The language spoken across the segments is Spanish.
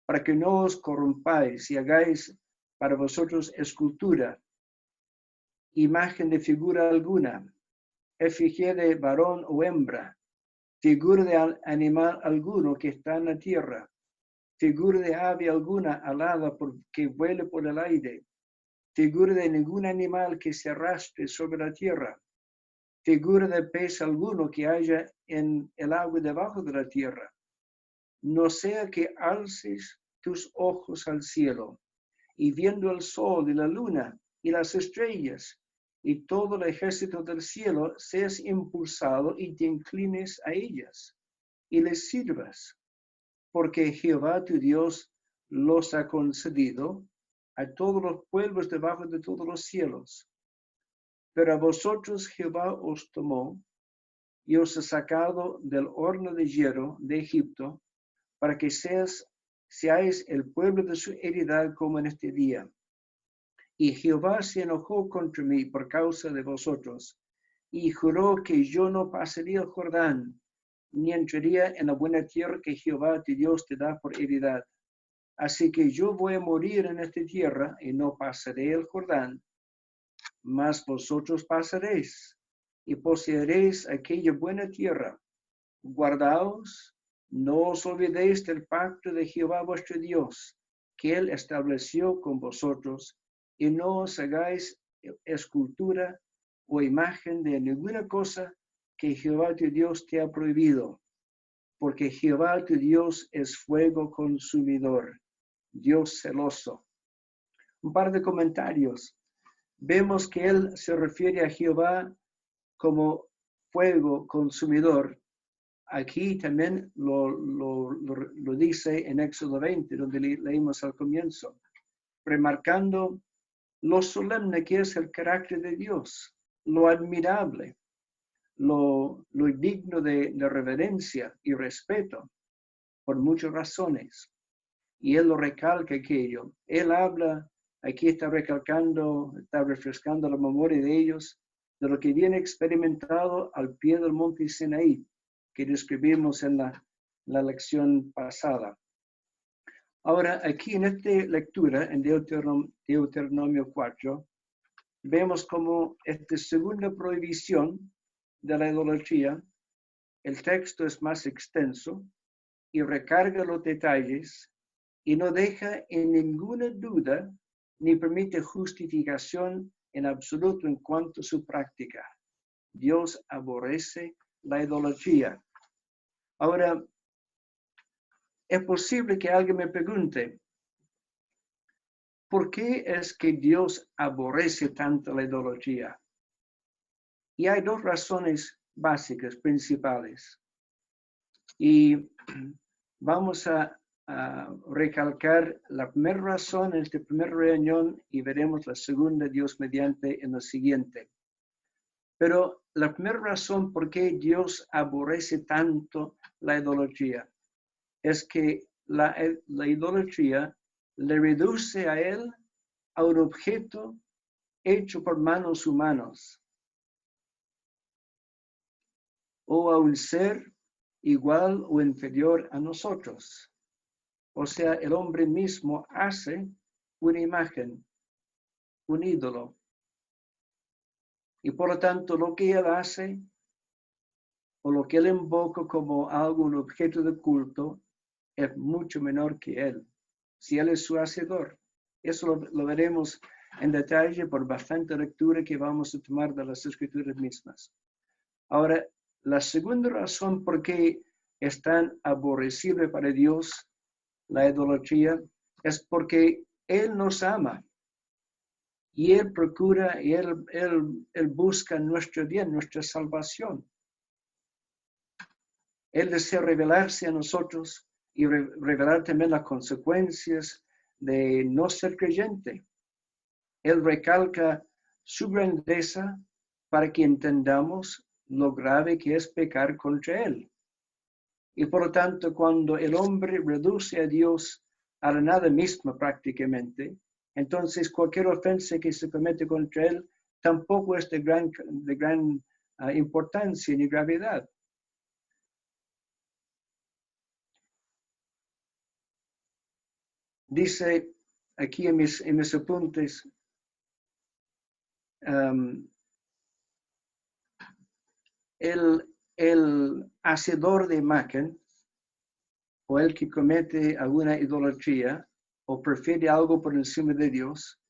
para que no os corrompáis y hagáis para vosotros escultura, imagen de figura alguna, efigie de varón o hembra, figura de animal alguno que está en la tierra, figura de ave alguna alada que vuele por el aire, figura de ningún animal que se arrastre sobre la tierra, figura de pez alguno que haya en el agua debajo de la tierra. No sea que alces tus ojos al cielo, y viendo el sol y la luna y las estrellas y todo el ejército del cielo, seas impulsado y te inclines a ellas y les sirvas, porque Jehová tu Dios los ha concedido a todos los pueblos debajo de todos los cielos. Pero a vosotros Jehová os tomó y os ha sacado del horno de hierro de Egipto, para que seáis el pueblo de su heredad como en este día. Y Jehová se enojó contra mí por causa de vosotros, y juró que yo no pasaría el Jordán, ni entraría en la buena tierra que Jehová tu Dios te da por heredad. Así que yo voy a morir en esta tierra, y no pasaré el Jordán, mas vosotros pasaréis, y poseeréis aquella buena tierra. Guardaos, no os olvidéis del pacto de Jehová vuestro Dios, que él estableció con vosotros, y no os hagáis escultura o imagen de ninguna cosa que Jehová tu Dios te ha prohibido, porque Jehová tu Dios es fuego consumidor, Dios celoso. Un par de comentarios. Vemos que él se refiere a Jehová como fuego consumidor. Aquí también lo dice en Éxodo 20, donde leímos al comienzo, remarcando lo solemne que es el carácter de Dios, lo admirable, lo digno de reverencia y respeto, por muchas razones. Y él lo recalca aquello. Él habla, aquí está recalcando, está refrescando la memoria de ellos, de lo que viene experimentado al pie del monte Sinaí, que describimos en la lección pasada. Ahora, aquí en esta lectura, en Deuteronomio 4, vemos como esta segunda prohibición de la idolatría, el texto es más extenso y recarga los detalles y no deja en ninguna duda ni permite justificación en absoluto en cuanto a su práctica. Dios aborrece la idolatría. Ahora, es posible que alguien me pregunte, ¿por qué es que Dios aborrece tanto la idolatría? Y hay dos razones básicas, principales. Y vamos a recalcar la primera razón en esta primera reunión y veremos la segunda, Dios mediante, en la siguiente. Pero la primera razón por qué Dios aborrece tanto la idolatría es que la idolatría le reduce a él a un objeto hecho por manos humanas o a un ser igual o inferior a nosotros. O sea, el hombre mismo hace una imagen, un ídolo. Y por lo tanto, lo que él hace o lo que él invoca como algo, un objeto de culto, es mucho menor que él, si él es su hacedor. Eso lo veremos en detalle por bastante lectura que vamos a tomar de las escrituras mismas. Ahora, la segunda razón por qué es tan aborrecible para Dios la idolatría es porque Él nos ama y Él procura y Él busca nuestro bien, nuestra salvación. Él desea revelarse a nosotros y revelar también las consecuencias de no ser creyente. Él recalca su grandeza para que entendamos lo grave que es pecar contra Él. Y por lo tanto, cuando el hombre reduce a Dios a la nada misma prácticamente, entonces cualquier ofensa que se comete contra Él tampoco es de gran importancia ni gravedad. Dice aquí en mis apuntes, el hacedor de imagen o el que comete alguna idolatría o prefiere algo por encima de Dios,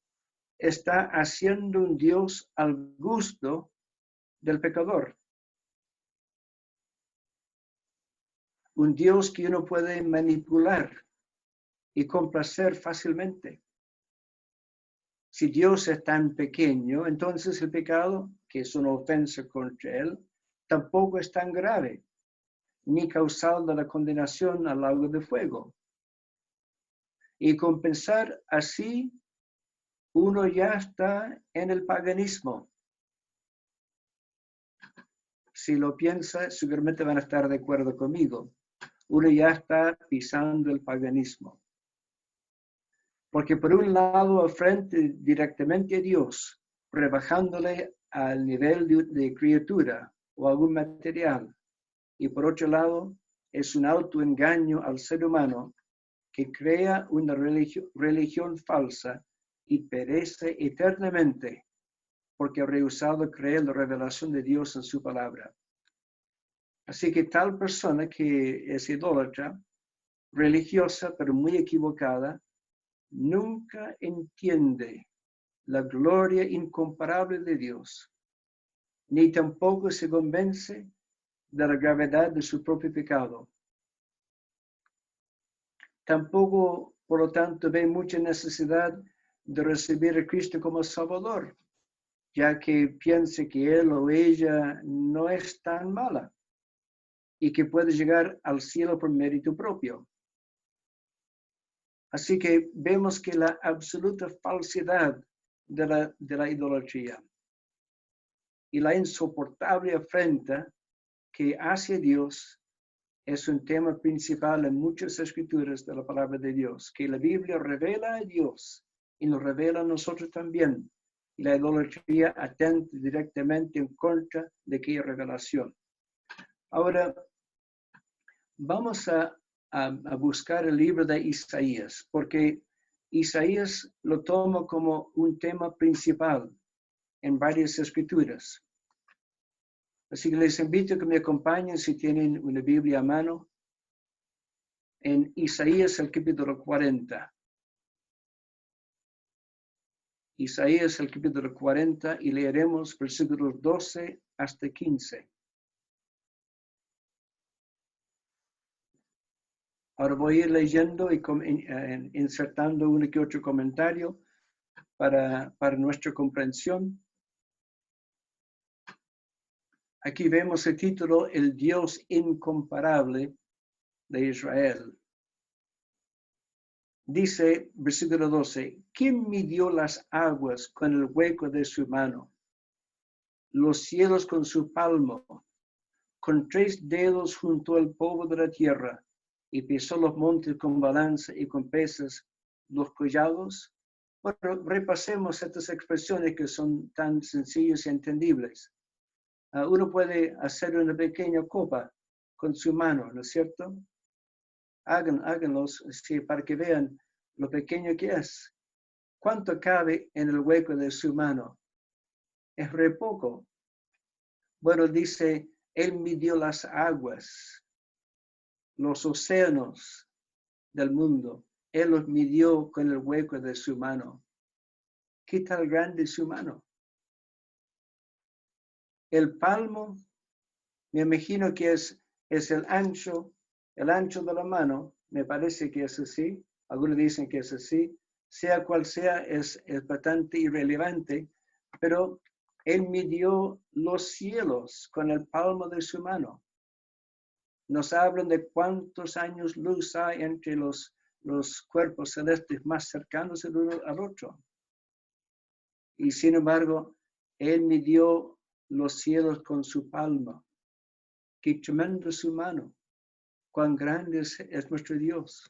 está haciendo un Dios al gusto del pecador. Un Dios que uno puede manipular y complacer fácilmente. Si Dios es tan pequeño, entonces el pecado, que es una ofensa contra Él, tampoco es tan grave, ni causal de la condenación al lago de fuego. Y con pensar así, uno ya está en el paganismo. Si lo piensa, seguramente van a estar de acuerdo conmigo. Uno ya está pisando el paganismo. Porque por un lado ofrece directamente a Dios, rebajándole al nivel de criatura o algún material. Y por otro lado, es un autoengaño al ser humano que crea una religión falsa y perece eternamente porque ha rehusado creer la revelación de Dios en su palabra. Así que tal persona que es idólatra, religiosa pero muy equivocada, nunca entiende la gloria incomparable de Dios, ni tampoco se convence de la gravedad de su propio pecado. Tampoco, por lo tanto, ve mucha necesidad de recibir a Cristo como Salvador, ya que piense que él o ella no es tan mala y que puede llegar al cielo por mérito propio. Así que vemos que la absoluta falsedad de la idolatría y la insoportable afrenta que hace Dios es un tema principal en muchas escrituras de la palabra de Dios, que la Biblia revela a Dios y nos revela a nosotros también. Y la idolatría atenta directamente en contra de aquella revelación. Ahora, vamos a buscar el libro de Isaías, porque Isaías lo toma como un tema principal en varias escrituras. Así que les invito a que me acompañen si tienen una Biblia a mano en Isaías el capítulo 40. Isaías el capítulo 40 y leeremos versículos 12 hasta 15. Ahora voy a ir leyendo y insertando uno que otro comentario para nuestra comprensión. Aquí vemos el título, El Dios incomparable de Israel. Dice, versículo 12, ¿quién midió las aguas con el hueco de su mano? Los cielos con su palmo, con 3 dedos juntó el polvo de la tierra y pesó los montes con balanza y con pesas los collados. Bueno, repasemos estas expresiones que son tan sencillas y entendibles. Uno puede hacer una pequeña copa con su mano, ¿no es cierto? Háganlos sí, para que vean lo pequeño que es. ¿Cuánto cabe en el hueco de su mano? Es re poco. Bueno, dice, Él midió las aguas, los océanos del mundo. Él los midió con el hueco de su mano. ¿Qué tal grande es su mano? El palmo, me imagino que es el ancho de la mano, me parece que es así, algunos dicen que es así, sea cual sea, es bastante irrelevante, pero Él midió los cielos con el palmo de su mano. Nos hablan de cuántos años luz hay entre los cuerpos celestes más cercanos el uno al otro. Y sin embargo, Él midió los cielos con su palma. Qué tremendo es su mano. Cuán grande es nuestro Dios.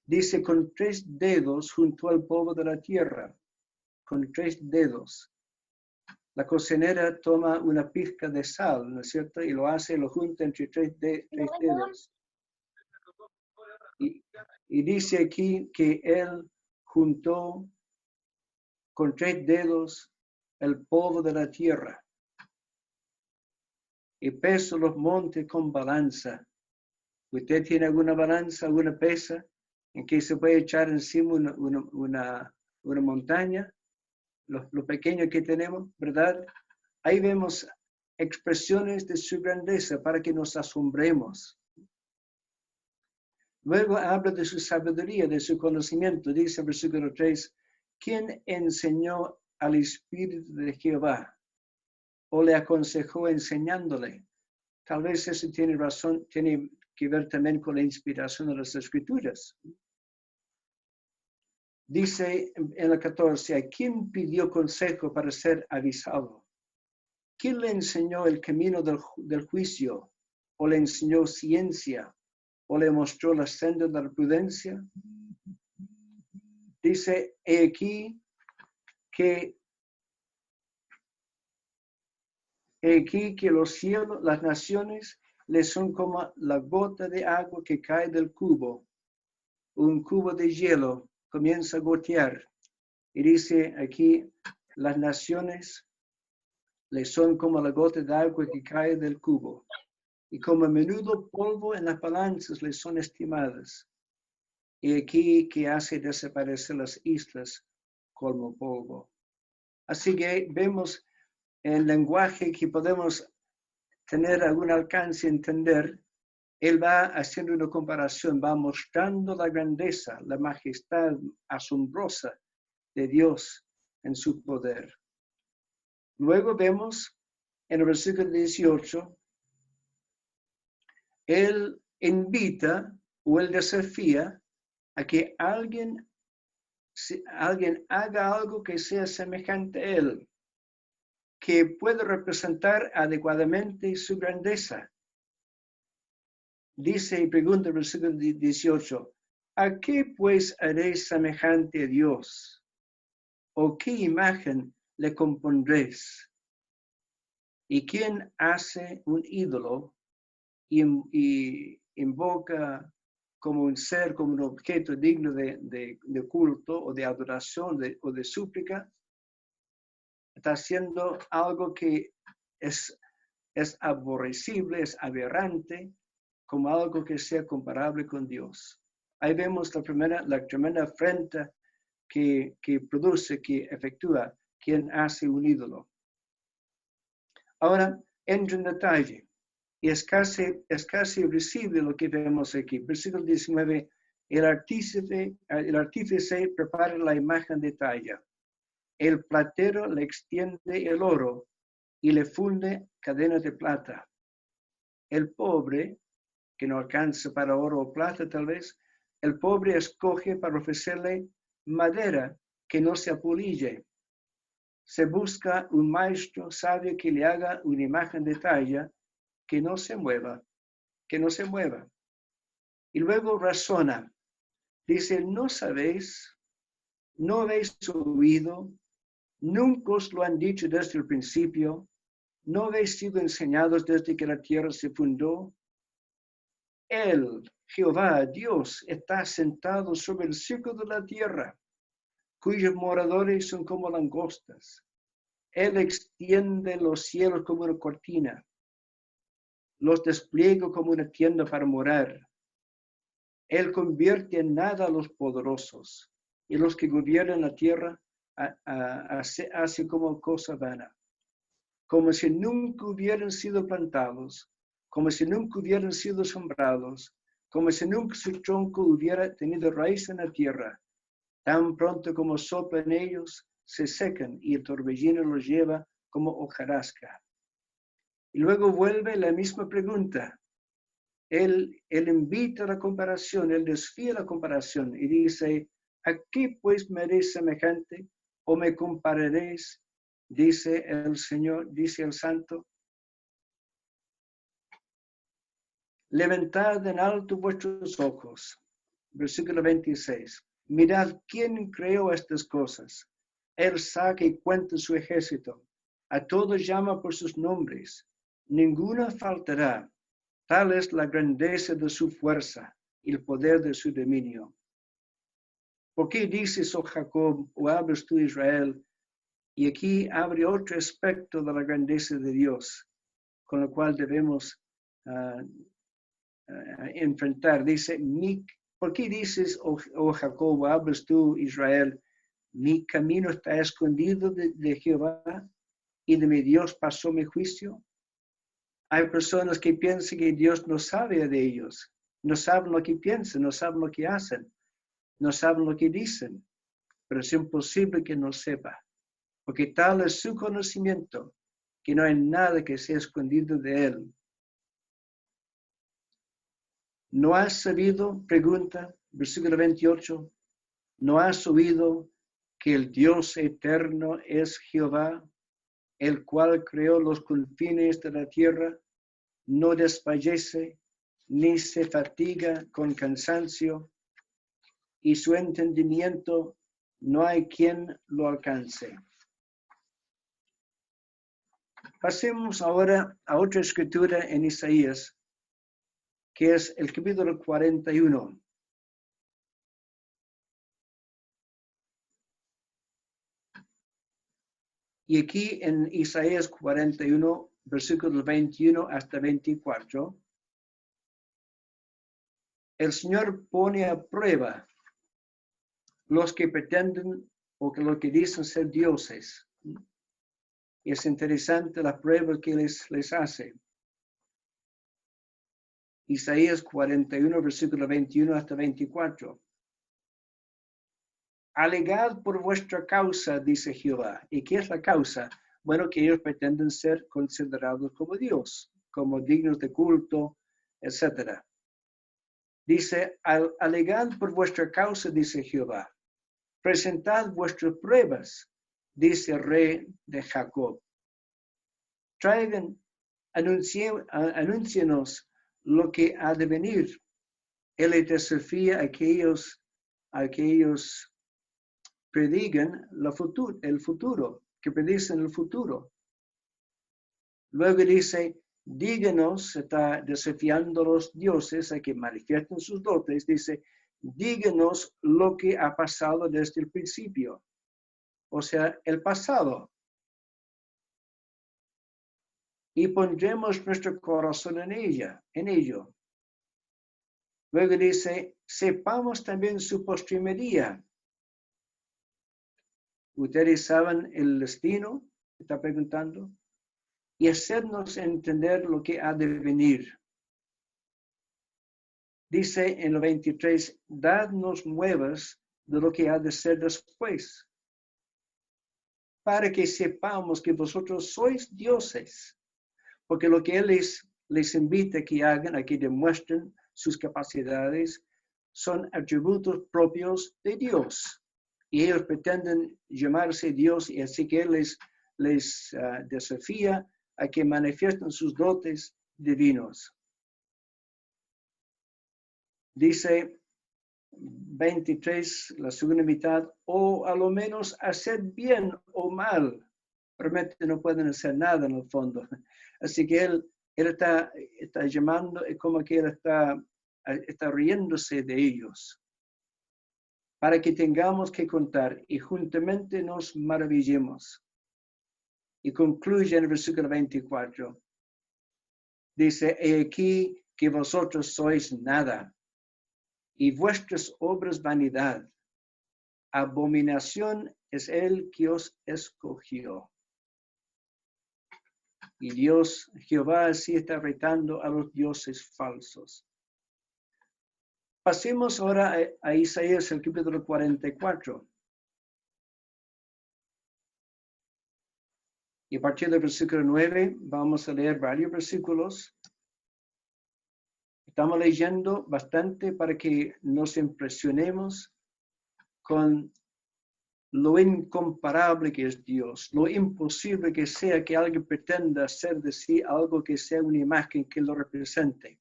Dice, con 3 dedos junto al polvo de la tierra. Con 3 dedos. La cocinera toma una pizca de sal, ¿no es cierto? Y lo junta entre 3 dedos. Y Y dice aquí que él juntó con 3 dedos el polvo de la tierra y pesó los montes con balanza. ¿Usted tiene alguna balanza, alguna pesa en que se puede echar encima una montaña? Lo pequeño que tenemos, ¿verdad? Ahí vemos expresiones de su grandeza para que nos asombremos. Luego habla de su sabiduría, de su conocimiento. Dice en versículo 3, ¿quién enseñó al Espíritu de Jehová? ¿O le aconsejó enseñándole? Tal vez eso tiene razón, tiene que ver también con la inspiración de las Escrituras. Dice en la 14, ¿a quién pidió consejo para ser avisado? ¿Quién le enseñó el camino del juicio? ¿O le enseñó ciencia? ¿O le mostró la senda de la prudencia? Dice, he aquí que los cielos, las naciones, le son como la gota de agua que cae del cubo. Un cubo de hielo comienza a gotear. Y dice aquí, las naciones le son como la gota de agua que cae del cubo. Y como a menudo polvo en las balanzas le son estimadas. Y aquí que hace desaparecer las islas como polvo. Así que vemos el lenguaje que podemos tener algún alcance a entender. Él va haciendo una comparación, va mostrando la grandeza, la majestad asombrosa de Dios en su poder. Luego vemos en el versículo 18, él invita o él desafía a que alguien haga algo que sea semejante a él, que pueda representar adecuadamente su grandeza. Dice y pregunta el versículo 18, ¿a qué pues haréis semejante a Dios? ¿O qué imagen le compondréis? ¿Y quién hace un ídolo y invoca como un ser, como un objeto digno de culto o de adoración o de súplica? Está haciendo algo que es aborrecible, es aberrante, como algo que sea comparable con Dios. Ahí vemos la tremenda afrenta que produce, que efectúa quien hace un ídolo. Ahora, entra en detalle, y es casi visible lo que vemos aquí. Versículo 19, el artífice prepara la imagen de talla. El platero le extiende el oro y le funde cadenas de plata. El pobre, que no alcanza para oro o plata tal vez, el pobre escoge para ofrecerle madera que no se apolille. Se busca un maestro sabio que le haga una imagen de talla que no se mueva. Y luego razona. Dice, ¿no sabéis? ¿No habéis oído? ¿Nunca os lo han dicho desde el principio? ¿No habéis sido enseñados desde que la tierra se fundó? Él, Jehová, Dios, está sentado sobre el círculo de la tierra, cuyos moradores son como langostas. Él extiende los cielos como una cortina, los despliega como una tienda para morar. Él convierte en nada a los poderosos, y los que gobiernan la tierra hace como cosa vana, como si nunca hubieran sido plantados, como si nunca hubieran sido sembrados, como si nunca su tronco hubiera tenido raíz en la tierra. Tan pronto como soplan ellos, se secan y el torbellino los lleva como hojarasca. Y luego vuelve la misma pregunta. Él invita a la comparación, él desfía la comparación y dice, ¿a qué pues me haréis semejante o me compararéis? Dice el Señor, dice el Santo. Levantad en alto vuestros ojos. Versículo 26. Mirad quién creó estas cosas. Él saca y cuenta su ejército. A todos llama por sus nombres. Ninguna faltará. Tal es la grandeza de su fuerza y el poder de su dominio. ¿Por qué dices, oh Jacob, o hablas tú, Israel? Y aquí abre otro aspecto de la grandeza de Dios, con lo cual debemos enfrentar. Dice, ¿por qué dices, oh Jacob, o hablas tú, Israel? Mi camino está escondido de Jehová y de mi Dios pasó mi juicio. Hay personas que piensan que Dios no sabe de ellos, no saben lo que piensan, no saben lo que hacen, no saben lo que dicen, pero es imposible que no sepa, porque tal es su conocimiento que no hay nada que sea escondido de él. ¿No has sabido? Pregunta, versículo 28, ¿no has oído que el Dios eterno es Jehová, el cual creó los confines de la tierra? No desfallece, ni se fatiga con cansancio, y su entendimiento no hay quien lo alcance. Pasemos ahora a otra escritura en Isaías, que es el capítulo 41. Y aquí en Isaías 41, versículos 21 hasta 24, el Señor pone a prueba los que pretenden o que lo que dicen ser dioses. Y es interesante la prueba que les hace. Isaías 41, versículo 21 hasta 24. Alegad por vuestra causa, dice Jehová. ¿Y qué es la causa? Bueno, que ellos pretenden ser considerados como Dios, como dignos de culto, etc. Dice, alegad por vuestra causa, dice Jehová. Presentad vuestras pruebas, dice el rey de Jacob. Traigan, anúncienos lo que ha de venir. Él desafía a aquellos predigan el futuro, que predicen el futuro. Luego dice, díganos, está desafiando a los dioses a que manifiesten sus dotes, dice, díganos lo que ha pasado desde el principio, o sea, el pasado. Y pondremos nuestro corazón en ello. Luego dice, sepamos también su postrimería. Ustedes saben el destino, está preguntando, y hacernos entender lo que ha de venir. Dice en el 23, dadnos nuevas de lo que ha de ser después, para que sepamos que vosotros sois dioses, porque lo que Él les invita a que hagan, a que demuestren sus capacidades, son atributos propios de Dios. Y ellos pretenden llamarse Dios, y así que Él les desafía a que manifiesten sus dotes divinos. Dice 23, la segunda mitad, o a lo menos hacer bien o mal. Realmente no pueden hacer nada en el fondo. Así que él está llamando, es como que él está riéndose de ellos, para que tengamos que contar y juntamente nos maravillemos. Y concluye en el versículo 24. Dice, he aquí que vosotros sois nada, y vuestras obras vanidad. Abominación es el que os escogió. Y Dios, Jehová, así está retando a los dioses falsos. Pasemos ahora a Isaías, el capítulo 44. Y a partir del versículo 9 vamos a leer varios versículos. Estamos leyendo bastante para que nos impresionemos con lo incomparable que es Dios, lo imposible que sea que alguien pretenda hacer de sí algo que sea una imagen que lo represente.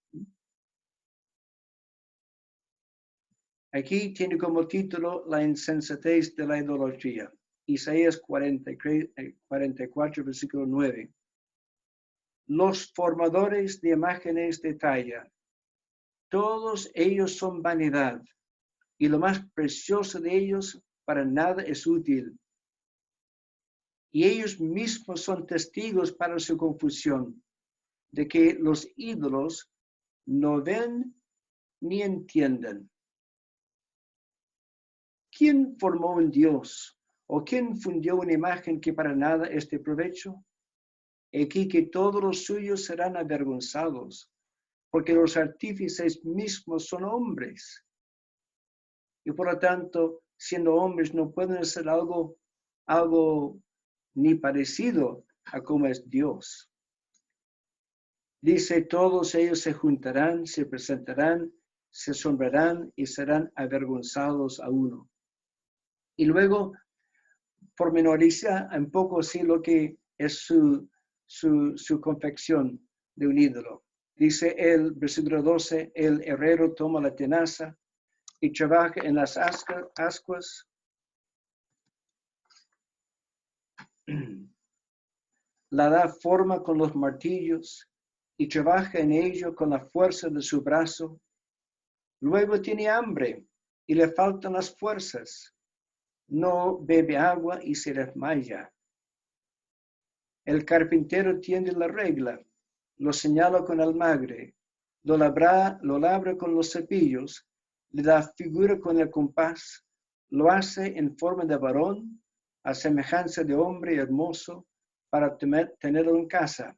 Aquí tiene como título la insensatez de la idolatría. Isaías 44, versículo 9. Los formadores de imágenes de talla, todos ellos son vanidad, y lo más precioso de ellos para nada es útil. Y ellos mismos son testigos para su confusión de que los ídolos no ven ni entienden. ¿Quién formó un Dios? ¿O quién fundió una imagen que para nada es de provecho? Aquí que todos los suyos serán avergonzados, porque los artífices mismos son hombres. Y por lo tanto, siendo hombres, no pueden hacer algo ni parecido a como es Dios. Dice, todos ellos se juntarán, se presentarán, se asombrarán y serán avergonzados a uno. Y luego pormenoriza un poco así lo que es su confección de un ídolo. Dice el versículo 12, el herrero toma la tenaza y trabaja en las ascuas. La da forma con los martillos y trabaja en ello con la fuerza de su brazo. Luego tiene hambre y le faltan las fuerzas. No bebe agua y se desmaya. El carpintero tiende la regla, lo señala con almagre, lo labra con los cepillos, le da figura con el compás, lo hace en forma de varón, a semejanza de hombre hermoso, para tenerlo en casa.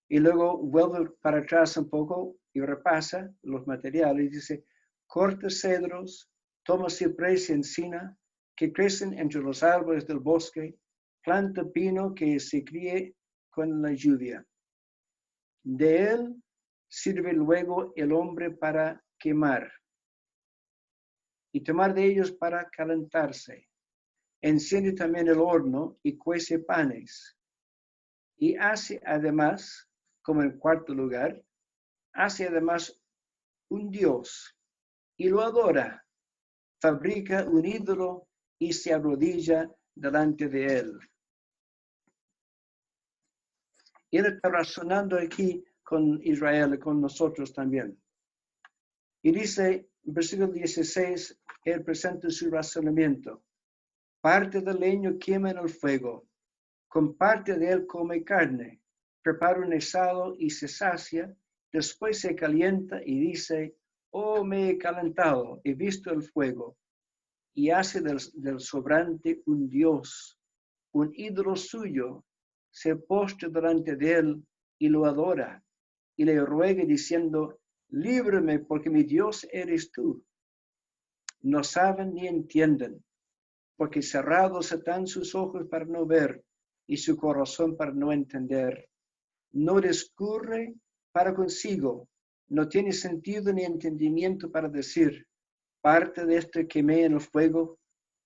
Y luego vuelve para atrás un poco y repasa los materiales. Dice, corta cedros, toma ciprés y encina, que crecen entre los árboles del bosque, planta pino que se críe con la lluvia. De él sirve luego el hombre para quemar y tomar de ellos para calentarse. Enciende también el horno y cuece panes. Y hace además, como en cuarto lugar, hace además un dios y lo adora. Fabrica un ídolo y se arrodilla delante de él. Él está razonando aquí con Israel y con nosotros también. Y dice, versículo 16, él presenta su razonamiento. Parte del leño quema en el fuego, con parte de él come carne, prepara un asado y se sacia, después se calienta y dice, oh, me he calentado, he visto el fuego, y hace del sobrante un dios, un ídolo suyo, se postra delante de él y lo adora, y le ruega diciendo, líbrame porque mi Dios eres tú. No saben ni entienden, porque cerrados están sus ojos para no ver y su corazón para no entender. No discurre para consigo, no tiene sentido ni entendimiento para decir, parte de este quemé en el fuego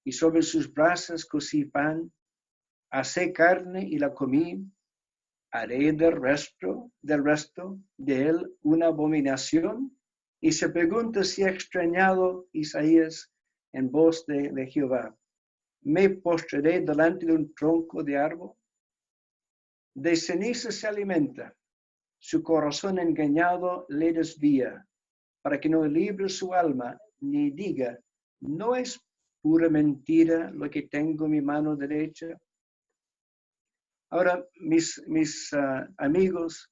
y sobre sus brasas cocí pan, asé carne y la comí, haré del resto de él una abominación. Y se pregunta si ha extrañado Isaías en voz de Jehová. Me postraré delante de un tronco de árbol. De ceniza se alimenta, su corazón engañado le desvía, para que no libre su alma, ni diga, ¿no es pura mentira lo que tengo en mi mano derecha? Ahora, mis amigos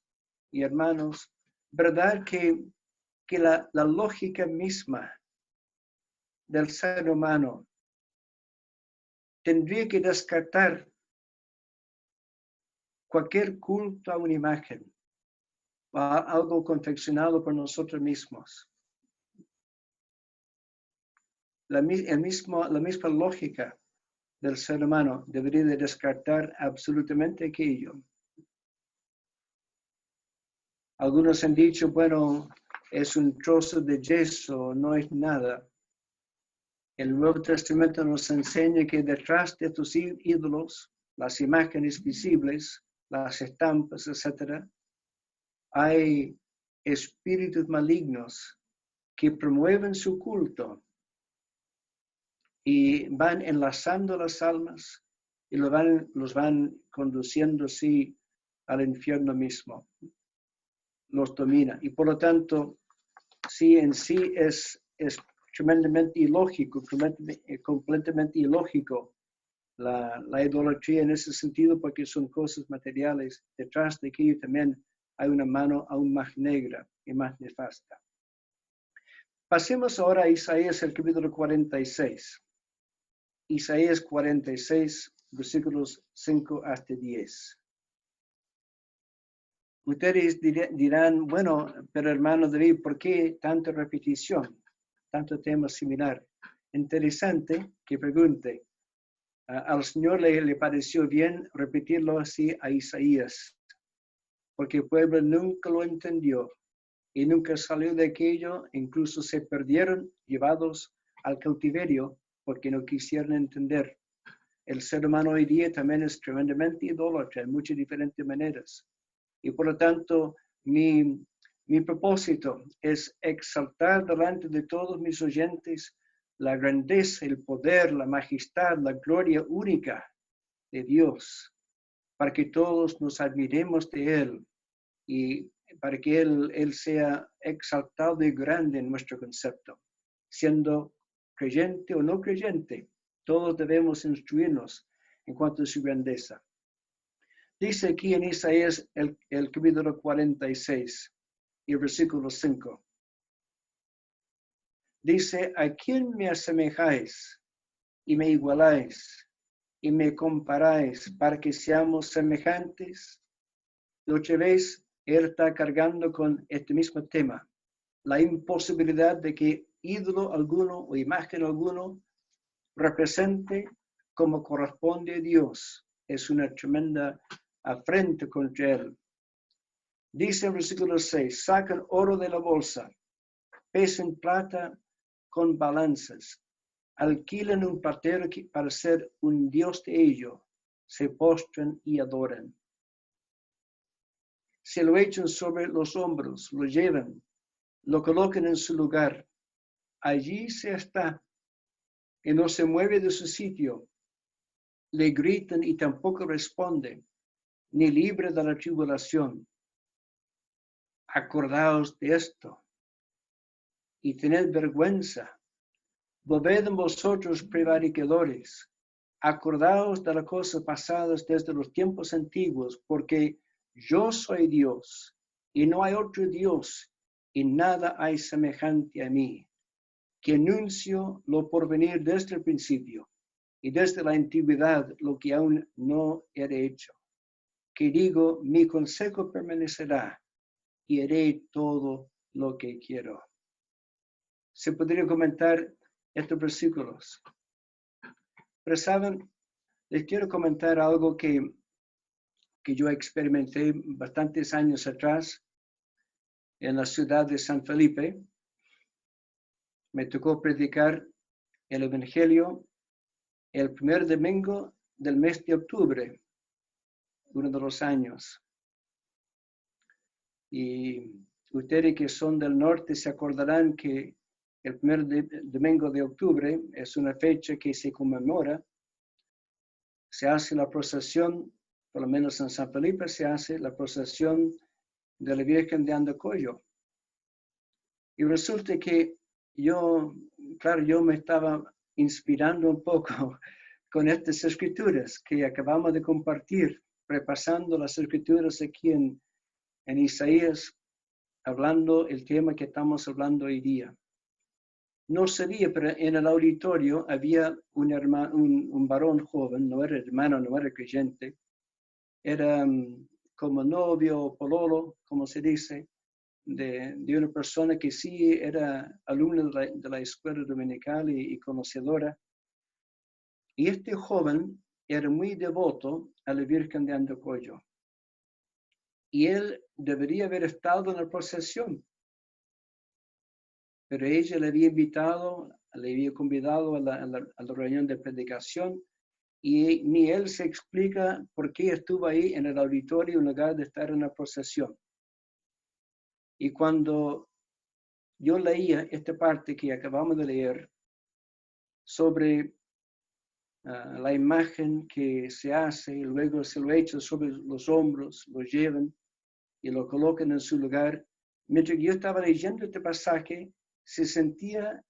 y hermanos, verdad que la lógica misma del ser humano tendría que descartar cualquier culto a una imagen o a algo confeccionado por nosotros mismos. La misma lógica del ser humano debería de descartar absolutamente aquello. Algunos han dicho, bueno, es un trozo de yeso, no es nada. El Nuevo Testamento nos enseña que detrás de estos ídolos, las imágenes visibles, las estampas, etc., hay espíritus malignos que promueven su culto y van enlazando las almas y los van conduciendo así al infierno mismo. Los domina. Y por lo tanto, sí en sí es tremendamente ilógico, completamente ilógico la idolatría en ese sentido, porque son cosas materiales. Detrás de aquello también hay una mano aún más negra y más nefasta. Pasemos ahora a Isaías, el capítulo 46. Isaías 46, versículos 5 hasta 10. Ustedes dirán, bueno, pero hermano David, ¿por qué tanta repetición? Tanto tema similar. Interesante que pregunte. Al Señor le pareció bien repetirlo así a Isaías, porque el pueblo nunca lo entendió y nunca salió de aquello, incluso se perdieron llevados al cautiverio porque no quisieron entender. El ser humano hoy día también es tremendamente idólatra en muchas diferentes maneras. Y por lo tanto, mi propósito es exaltar delante de todos mis oyentes la grandeza, el poder, la majestad, la gloria única de Dios, para que todos nos admiremos de Él y para que Él sea exaltado y grande en nuestro concepto. Siendo creyente o no creyente, todos debemos instruirnos en cuanto a su grandeza. Dice aquí en Isaías el capítulo 46 y el versículo 5. Dice, ¿a quién me asemejáis y me igualáis y me comparáis para que seamos semejantes? Lo que veis, él está cargando con este mismo tema, la imposibilidad de que ídolo alguno o imagen alguno represente como corresponde a Dios. Es una tremenda afrenta contra él. Dice el versículo 6, sacan oro de la bolsa, pesan plata con balanzas, alquilan un partero para ser un dios de ello, se postran y adoran. Se lo echan sobre los hombros, lo llevan, lo colocan en su lugar. Allí se está y no se mueve de su sitio. Le gritan y tampoco responde, ni libre de la tribulación. Acordaos de esto y tened vergüenza. Volved en vosotros prevaricadores. Acordaos de las cosas pasadas desde los tiempos antiguos, porque yo soy Dios y no hay otro Dios y nada hay semejante a mí, que anuncio lo porvenir desde el principio y desde la antigüedad lo que aún no he hecho, que digo, mi consejo permanecerá y haré todo lo que quiero. Se podría comentar estos versículos, pero saben, les quiero comentar algo que yo experimenté bastantes años atrás en la ciudad de San Felipe. Me tocó predicar el Evangelio el primer domingo del mes de octubre, uno de los años. Y ustedes que son del norte se acordarán que el primer domingo de octubre es una fecha que se conmemora. Se hace la procesión, por lo menos en San Felipe se hace la procesión de la Virgen de Andacollo. Y resulta que yo me estaba inspirando un poco con estas escrituras que acabamos de compartir, repasando las escrituras aquí en Isaías, hablando el tema que estamos hablando hoy día. No sabía, pero en el auditorio había un varón joven, no era hermano, no era creyente, era como novio o pololo, como se dice, de una persona que sí era alumna de la escuela dominical y conocedora. Y este joven era muy devoto a la Virgen de Andacollo. Y él debería haber estado en la procesión. Pero ella le había invitado, le había convidado a la reunión de predicación y ni él se explica por qué estuvo ahí en el auditorio en lugar de estar en la procesión. Y cuando yo leía esta parte que acabamos de leer sobre la imagen que se hace y luego se lo echan sobre los hombros, lo llevan y lo colocan en su lugar, mientras yo estaba leyendo este pasaje, se sentía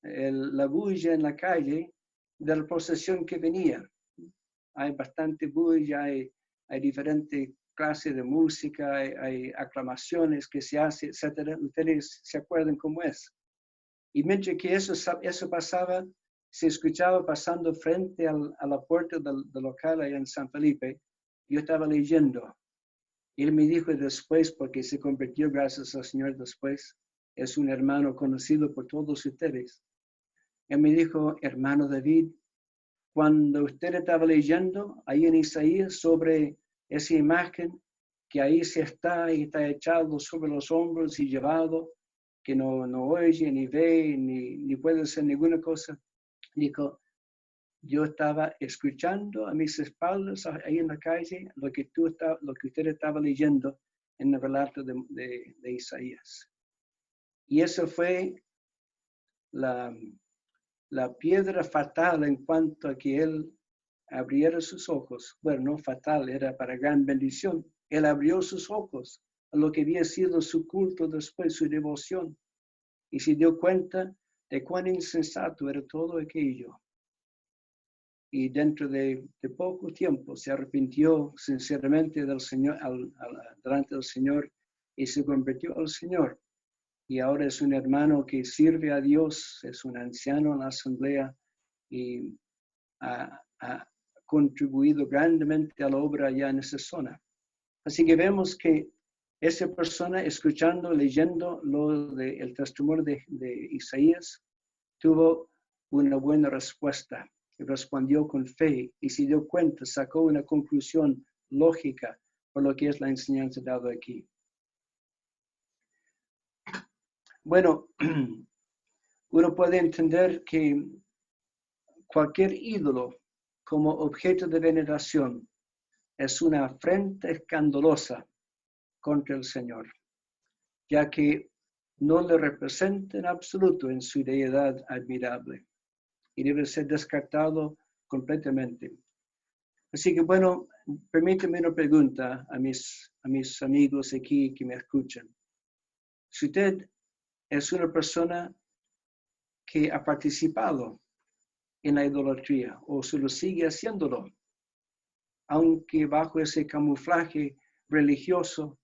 la bulla en la calle de la procesión que venía. Hay bastante bulla, hay diferentes clases de música, hay aclamaciones que se hacen, etc. Ustedes se acuerdan cómo es. Y mientras que eso pasaba, se escuchaba pasando frente a la puerta del local allá en San Felipe. Yo estaba leyendo. Él me dijo después, porque se convirtió, gracias al Señor después, es un hermano conocido por todos ustedes. Él me dijo, hermano David, cuando usted estaba leyendo ahí en Isaías sobre esa imagen que ahí se está y está echado sobre los hombros y llevado, que no oye, ni ve, ni puede hacer ninguna cosa, dijo, yo estaba escuchando a mis espaldas ahí en la calle lo que usted estaba leyendo en el relato de Isaías. Y eso fue la piedra fatal en cuanto a que él abriera sus ojos. Bueno, no fatal, era para gran bendición. Él abrió sus ojos a lo que había sido su culto después, su devoción, y se dio cuenta de cuán insensato era todo aquello. Y dentro de poco tiempo se arrepintió sinceramente del Señor, delante del Señor, y se convirtió al Señor. Y ahora es un hermano que sirve a Dios, es un anciano en la asamblea y ha contribuido grandemente a la obra allá en esa zona. Así que vemos que esa persona, escuchando, leyendo el testimonio de Isaías, tuvo una buena respuesta. Respondió con fe y se dio cuenta, sacó una conclusión lógica por lo que es la enseñanza dada aquí. Bueno, uno puede entender que cualquier ídolo como objeto de veneración es una afrenta escandalosa contra el Señor, ya que no le representa en absoluto en su deidad admirable y debe ser descartado completamente. Así que bueno, permíteme una pregunta a mis amigos aquí que me escuchan. Si usted es una persona que ha participado en la idolatría o solo sigue haciéndolo, aunque bajo ese camuflaje religioso,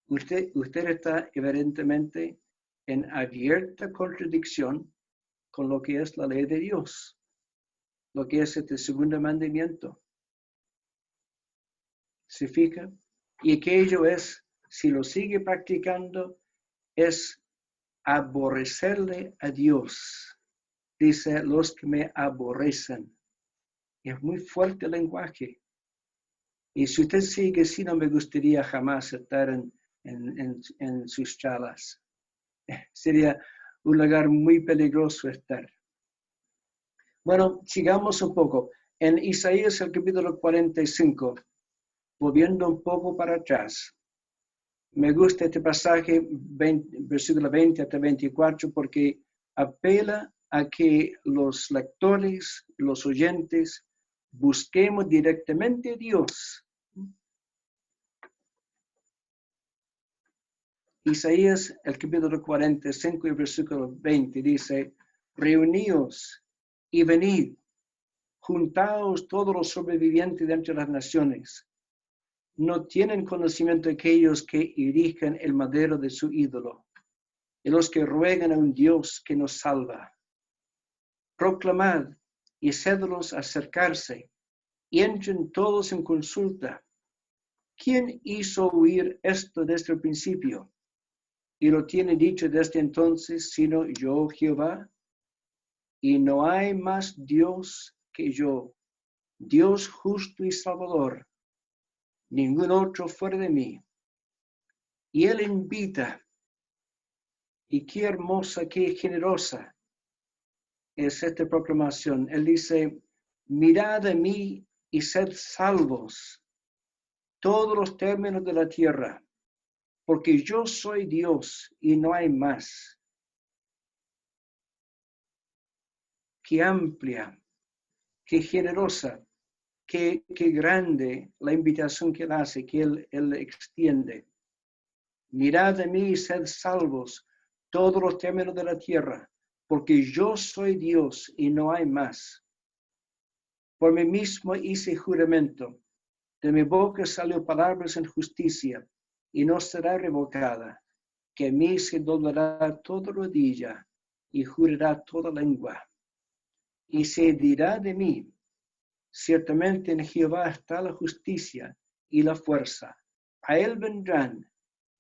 usted está evidentemente en abierta contradicción con lo que es la ley de Dios, lo que es este segundo mandamiento. ¿Se fija? Y aquello es, si lo sigue practicando, es aborrecerle a Dios. Dice, los que me aborrecen. Es muy fuerte el lenguaje. Y si usted sigue así, no me gustaría jamás estar en sus charlas. Sería un lugar muy peligroso estar. Bueno, sigamos un poco. En Isaías, el capítulo 45, volviendo un poco para atrás. Me gusta este pasaje, versículo 20 hasta 24, porque apela a que los lectores, los oyentes, busquemos directamente a Dios. Isaías, el capítulo 45 y versículo 20 dice, reuníos y venid, juntaos todos los sobrevivientes de entre las naciones. No tienen conocimiento aquellos que erigen el madero de su ídolo, y los que ruegan a un Dios que nos salva. Proclamad y hacedlos acercarse, y entren todos en consulta. ¿Quién hizo huir esto desde el principio? Y lo tiene dicho desde entonces, sino yo, Jehová. Y no hay más Dios que yo, Dios justo y salvador, ningún otro fuera de mí. Y Él invita, y qué hermosa, qué generosa es esta proclamación. Él dice, mirad a mí y sed salvos, todos los términos de la tierra, porque yo soy Dios y no hay más. Qué amplia, qué generosa, qué grande la invitación que él hace, que él extiende. Mirad a mí y sed salvos, todos los términos de la tierra, porque yo soy Dios y no hay más. Por mí mismo hice juramento, de mi boca salió palabras en justicia, y no será revocada, que a mí se doblará toda rodilla, y jurará toda lengua. Y se dirá de mí, ciertamente en Jehová está la justicia y la fuerza. A él vendrán,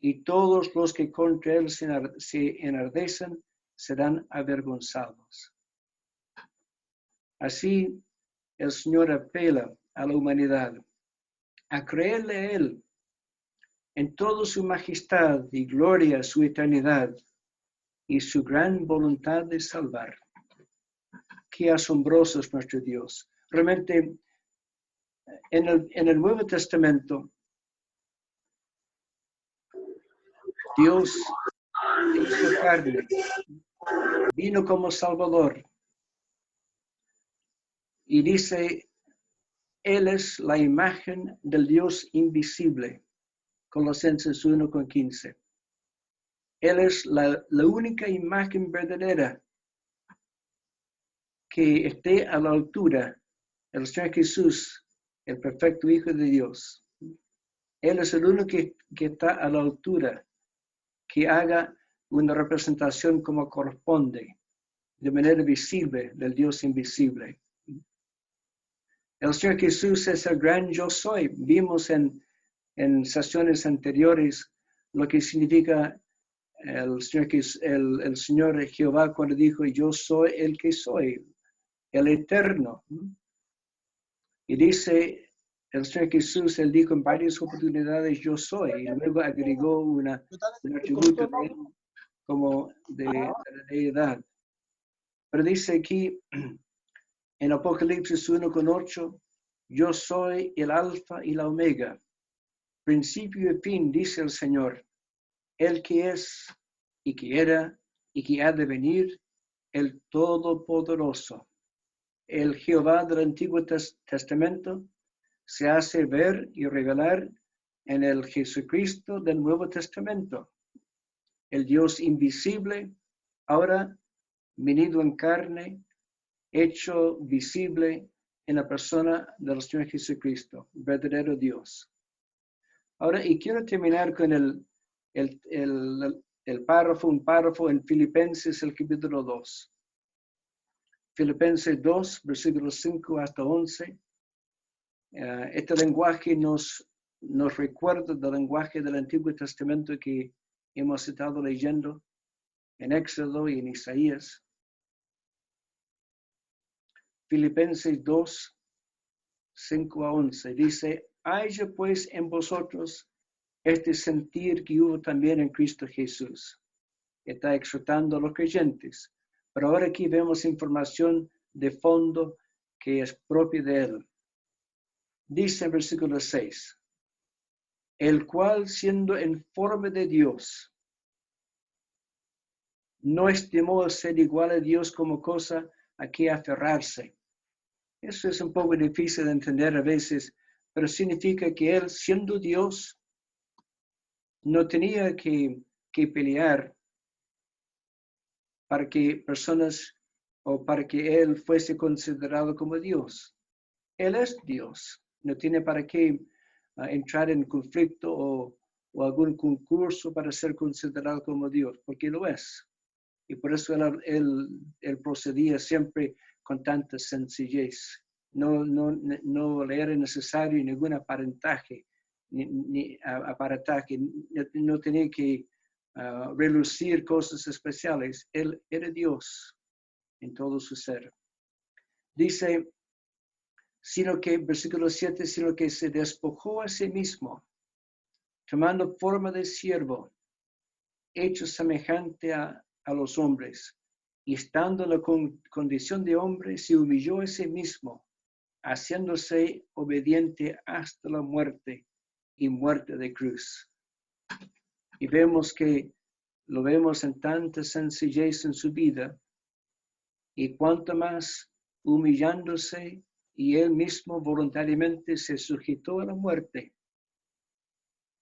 y todos los que contra él se enardecen serán avergonzados. Así el Señor apela a la humanidad a creerle a Él en toda su majestad y gloria, su eternidad y su gran voluntad de salvar. Qué asombroso es nuestro Dios. Realmente, en el Nuevo Testamento, Dios se hizo carne, vino como Salvador y dice, Él es la imagen del Dios invisible. Colosenses 1:15. Él es la única imagen verdadera que esté a la altura del Señor Jesús, el perfecto Hijo de Dios. Él es el único que está a la altura, que haga una representación como corresponde, de manera visible del Dios invisible. El Señor Jesús es el gran yo soy. Vimos en sesiones anteriores lo que significa el Señor Jehová cuando dijo, yo soy el que soy, el eterno. Y dice el Señor Jesús, él dijo en varias oportunidades, yo soy, y luego agregó un atributo de él como de la deidad. Pero dice aquí en Apocalipsis 1:8, yo soy el alfa y la omega, principio y fin, dice el Señor, el que es y que era y que ha de venir, el Todopoderoso. El Jehová del Antiguo Testamento se hace ver y revelar en el Jesucristo del Nuevo Testamento. El Dios invisible, ahora venido en carne, hecho visible en la persona del Señor Jesucristo, verdadero Dios. Ahora, y quiero terminar con un párrafo en Filipenses, el capítulo 2. Filipenses 2, versículos 5 hasta 11. Este lenguaje nos recuerda del lenguaje del Antiguo Testamento que hemos estado leyendo en Éxodo y en Isaías. Filipenses 2, 5 a 11 dice, haya pues en vosotros este sentir que hubo también en Cristo Jesús. Está exhortando a los creyentes, pero ahora aquí vemos información de fondo que es propia de él. Dice en versículo 6, el cual siendo en forma de Dios, no estimó ser igual a Dios como cosa a que aferrarse. Eso es un poco difícil de entender a veces, pero significa que él, siendo Dios, no tenía que pelear para que personas o para que él fuese considerado como Dios. Él es Dios. No tiene para qué entrar en conflicto o algún concurso para ser considerado como Dios, porque lo es. Y por eso él procedía siempre con tanta sencillez. No le era necesario ningún aparataje, no tenía que relucir cosas especiales. Él era Dios en todo su ser. Dice, versículo 7, sino que se despojó a sí mismo, tomando forma de siervo, hecho semejante a los hombres, y estando en la condición de hombre, se humilló a sí mismo, haciéndose obediente hasta la muerte y muerte de cruz. Y lo vemos en tanta sencillez en su vida, y cuanto más humillándose, y él mismo voluntariamente se sujetó a la muerte.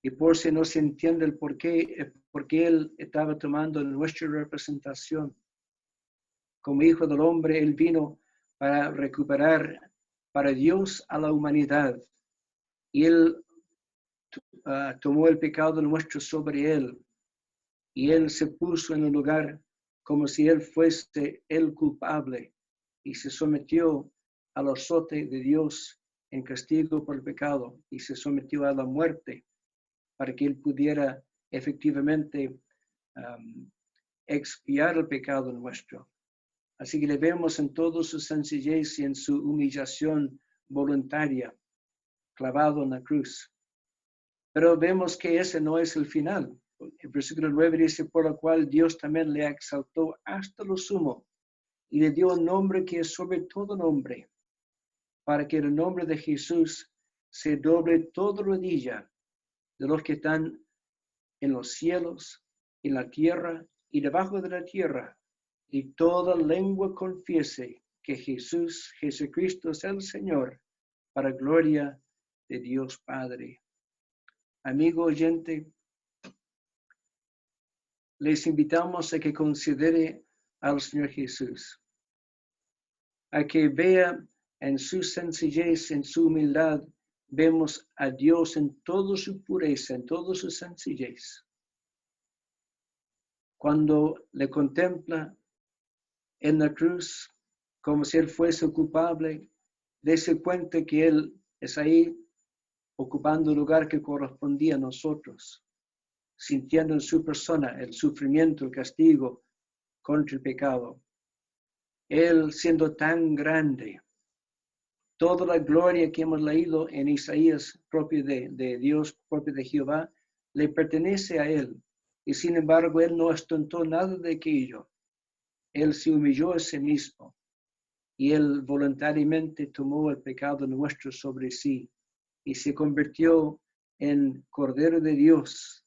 Y por si no se entiende el por qué él estaba tomando nuestra representación. como hijo del hombre, él vino para recuperar para Dios a la humanidad. Y él tomó el pecado nuestro sobre él. Y él se puso en el lugar como si él fuese el culpable. Y se sometió al azote de Dios en castigo por el pecado. Y se sometió a la muerte para que él pudiera efectivamente expiar el pecado nuestro. Así que le vemos en toda su sencillez y en su humillación voluntaria, clavado en la cruz. Pero vemos que ese no es el final. El versículo 9 dice, por lo cual Dios también le exaltó hasta lo sumo y le dio un nombre que es sobre todo nombre, para que el nombre de Jesús se doble toda rodilla de los que están en los cielos, en la tierra y debajo de la tierra, y toda lengua confiese que Jesucristo es el Señor, para gloria de Dios Padre. Amigo oyente, les invitamos a que considere al Señor Jesús, a que vea en su sencillez, en su humildad, vemos a Dios en toda su pureza, en toda su sencillez. Cuando le contempla en la cruz, como si él fuese culpable, dése cuenta que él es ahí ocupando el lugar que correspondía a nosotros, sintiendo en su persona el sufrimiento, el castigo contra el pecado. Él siendo tan grande, toda la gloria que hemos leído en Isaías, propio de Dios, propio de Jehová, le pertenece a él. Y sin embargo, él no ostentó nada de aquello. Él se humilló a sí mismo y él voluntariamente tomó el pecado nuestro sobre sí y se convirtió en Cordero de Dios,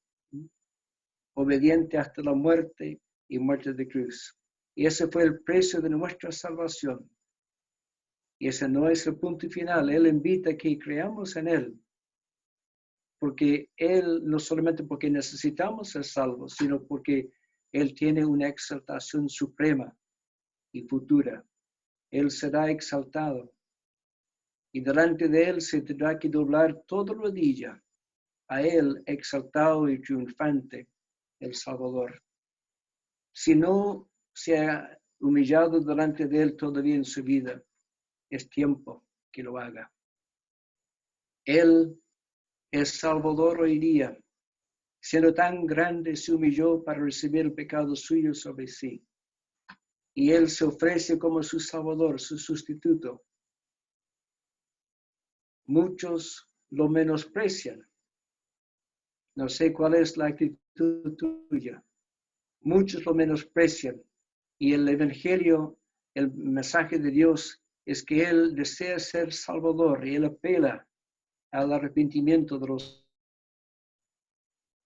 obediente hasta la muerte y muerte de cruz. Y ese fue el precio de nuestra salvación. Y ese no es el punto final. Él invita a que creamos en Él. Porque Él, no solamente porque necesitamos ser salvos, sino porque Él tiene una exaltación suprema y futura. Él será exaltado. Y delante de Él se tendrá que doblar toda rodilla. A Él exaltado y triunfante, el Salvador. Si no se ha humillado delante de Él todavía en su vida, es tiempo que lo haga. Él es Salvador hoy día. Siendo tan grande, se humilló para recibir el pecado suyo sobre sí. Y Él se ofrece como su Salvador, su sustituto. Muchos lo menosprecian. No sé cuál es la actitud tuya. Muchos lo menosprecian. Y el Evangelio, el mensaje de Dios, es que Él desea ser Salvador y Él apela al arrepentimiento de los.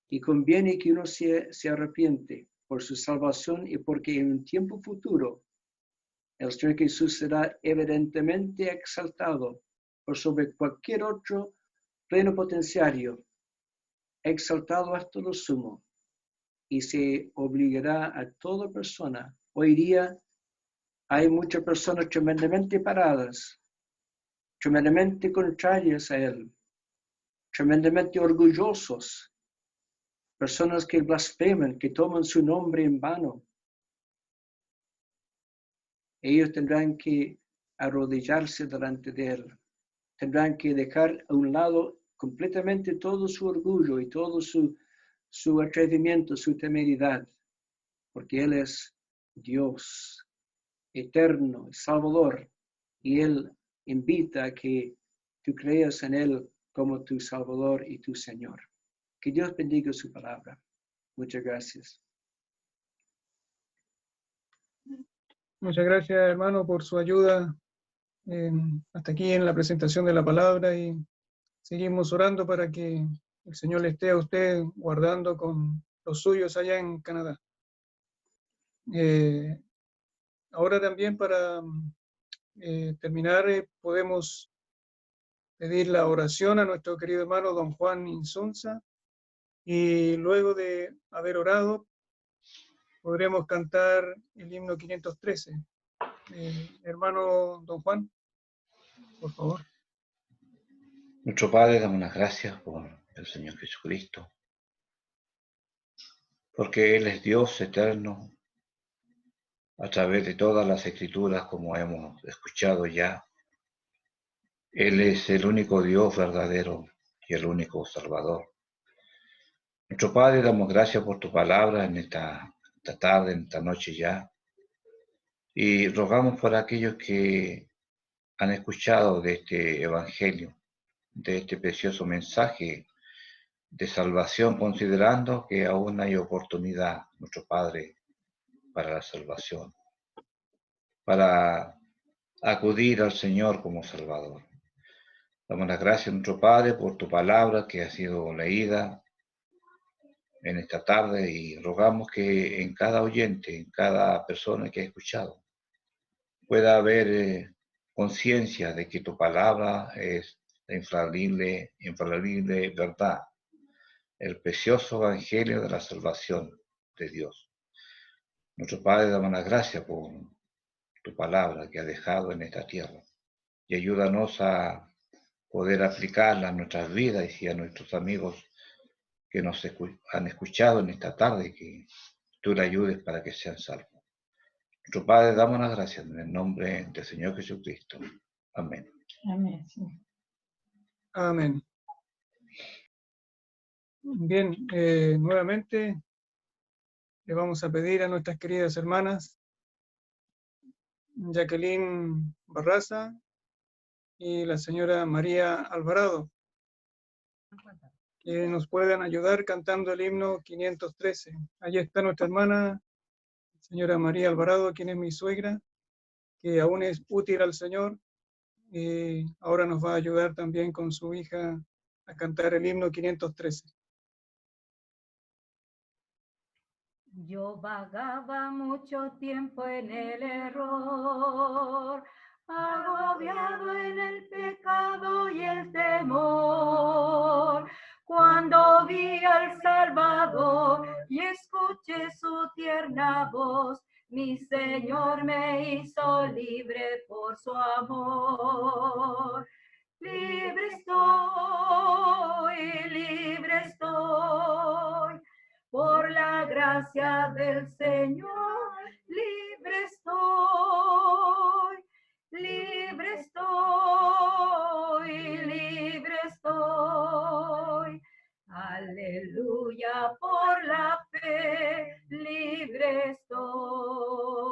Y conviene que uno se arrepiente por su salvación y porque en un tiempo futuro el Señor Jesús será evidentemente exaltado por sobre cualquier otro plenipotenciario, exaltado hasta lo sumo, y se obligará a toda persona. Hoy día hay muchas personas tremendamente paradas, tremendamente contrarias a Él, tremendamente orgullosos, personas que blasfeman, que toman su nombre en vano. Ellos tendrán que arrodillarse delante de Él. Tendrán que dejar a un lado completamente todo su orgullo y todo su atrevimiento, su temeridad, porque Él es Dios eterno, Salvador, y Él invita a que tú creas en Él como tu Salvador y tu Señor. Que Dios bendiga su palabra. Muchas gracias. Muchas gracias, hermano, por su ayuda hasta aquí en la presentación de la palabra, y seguimos orando para que el Señor le esté a usted guardando con los suyos allá en Canadá. Ahora también para terminar, podemos pedir la oración a nuestro querido hermano don Juan Insunza, y luego de haber orado podremos cantar el himno 513. Hermano Don Juan, por favor. Nuestro Padre, damos las gracias por el Señor Jesucristo, porque Él es Dios eterno, a través de todas las Escrituras, como hemos escuchado ya. Él es el único Dios verdadero y el único Salvador. Nuestro Padre, damos gracias por tu palabra en esta tarde, en esta noche ya, y rogamos por aquellos que han escuchado de este Evangelio, de este precioso mensaje de salvación, considerando que aún hay oportunidad, nuestro Padre, para la salvación, para acudir al Señor como Salvador. Damos las gracias a nuestro Padre por tu palabra que ha sido leída en esta tarde y rogamos que en cada oyente, en cada persona que ha escuchado, pueda haber conciencia de que tu palabra es la infalible verdad, el precioso evangelio de la salvación de Dios. Nuestro Padre, damos las gracias por tu palabra que ha dejado en esta tierra y ayúdanos a poder aplicarla a nuestras vidas y a nuestros amigos que nos han escuchado en esta tarde, que tú le ayudes para que sean salvos. Nuestro Padre, damos las gracias en el nombre del Señor Jesucristo. Amén. Amén. Amén. Bien, nuevamente le vamos a pedir a nuestras queridas hermanas Jacqueline Barraza y la señora María Alvarado, que nos puedan ayudar cantando el himno 513. Allí está nuestra hermana, señora María Alvarado, quien es mi suegra, que aún es útil al Señor, y ahora nos va a ayudar también con su hija a cantar el himno 513. Yo vagaba mucho tiempo en el error, agobiado en el pecado y el temor. Cuando vi al Salvador y escuché su tierna voz, mi Señor me hizo libre por su amor. Libre estoy, por la gracia del Señor, libre estoy, libre estoy, libre estoy. Aleluya, por la fe, libre estoy.